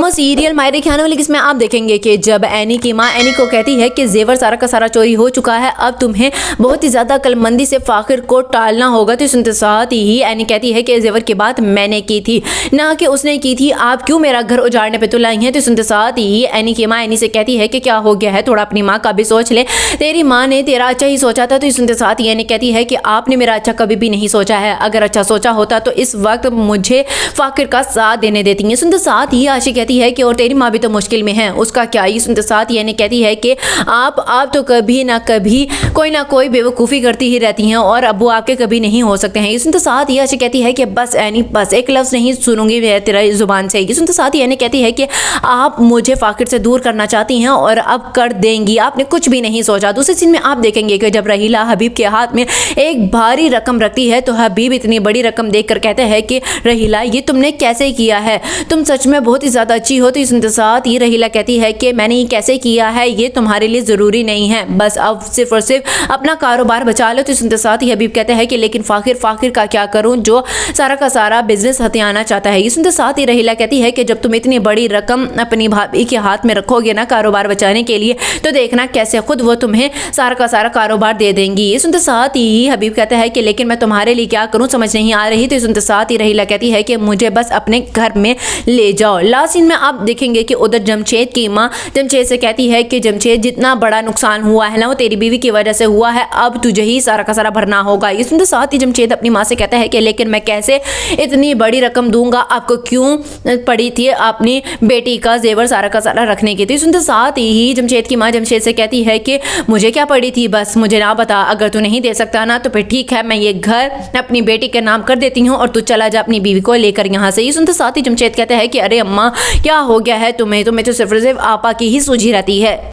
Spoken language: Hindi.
सीरियल मायरे के आने वाले किसमें आप देखेंगे कि जब एनी की माँ एनी को कहती है कि जेवर सारा का सारा चोरी हो चुका है, अब तुम्हें बहुत ही ज्यादा अक्लमंदी से फाकिर को टालना होगा। तो सुनते साथ ही एनी कहती है कि जेवर की बात मैंने की थी, ना कि उसने की थी। आप क्यों मेरा घर उजाड़ने पे तो लाई हैं। तो सुनते साथ ही एनी की माँ एनी से कहती है कि क्या हो गया है, थोड़ा अपनी माँ का भी सोच ले, तेरी माँ ने तेरा अच्छा ही सोचा था। तो सुनते साथ ही एनी कहती है कि आपने मेरा अच्छा कभी भी नहीं सोचा है, अगर अच्छा सोचा होता तो इस वक्त मुझे फाकिर का साथ देने देती है। सुनते साथ ही आशी कहती है कि और तेरी माँ भी तो मुश्किल में है, उसका क्या। ये सुनते साथ ये कहती है कि आप तो कभी ना कभी कोई ना कोई बेवकूफ़ी करती ही रहती हैं और अब्बू आपके कभी नहीं हो सकते हैं। ये सुनते साथ ही आशी कहती है कि बस एनी बस एक लफ्ज़ नहीं सुनूंगी मैं तेरा जुबान से। ये सुनते साथ ही कहती है कि आप मुझे फाकिर से दूर करना चाहती हैं और अब कर देंगी, आपने कुछ भी नहीं सोचा। दूसरे सीन में आप देखेंगे कि जब रहीला हबीब के हाथ में एक भारी रकम रखती है तो हबीब इतनी बड़ी रकम देखकर कहते हैं कि रहीला ये तुमने कैसे किया है, तुम सच में बहुत ही ज़्यादा अच्छी हो। तो सुनते साथ ही रहीला कहती है कि मैंने ये कैसे किया है ये तुम्हारे लिए ज़रूरी नहीं है, बस अब सिर्फ और सिर्फ अपना कारोबार बचा लो। तो सुनते साथ ही हबीब कहते हैं कि लेकिन फाकिर का क्या करूं जो सारा का सारा बिजनेस हथियाना चाहता है। ये सुनते साथ ही रहीला कहती है कि जब तुम इतनी बड़ी रकम अपनी भाभी के हाथ में रखोगे ना कारोबार बचाने के लिए, तो देखना कैसे खुद वो तुम्हें सारा का सारा कारोबार दे देंगी। ये सुनते साथ ही हबीब कहता है कि लेकिन मैं तुम्हारे लिए क्या करूँ समझ नहीं आ रही। तो सुनते साथ ही रहीला कहती है कि मुझे बस अपने घर में ले जाओ। लास्ट सीन में आप देखेंगे कि उधर जमशेद की माँ जमशेद से कहती है कि जमशेद जितना बड़ा नुकसान हुआ है ना वो तेरी बीवी की वजह से हुआ है, अब तुझे ही सारा का सारा भरना होगा। ये सुनते साथ ही जमशेद अपनी माँ से कहता है कि लेकिन मैं कैसे इतनी बड़ी रकम दूंगा, आपको क्यों पड़ी थी अपनी बेटी का जेवर सारा का सारा रखने की। तो सुनते साथ ही जमशेद की माँ जमशेद से कहती है कि मुझे क्या पड़ी थी, बस मुझे ना बता, अगर तू नहीं दे सकता ना तो फिर ठीक है, मैं ये घर अपनी बेटी के नाम कर देती हूँ और तू चला जा अपनी बीवी को लेकर यहाँ से। ये सुनते साथ ही जमशेद कहता है कि अरे अम्मा क्या हो गया है तुम्हें तो सिर्फ आपा की ही सूझी रहती है।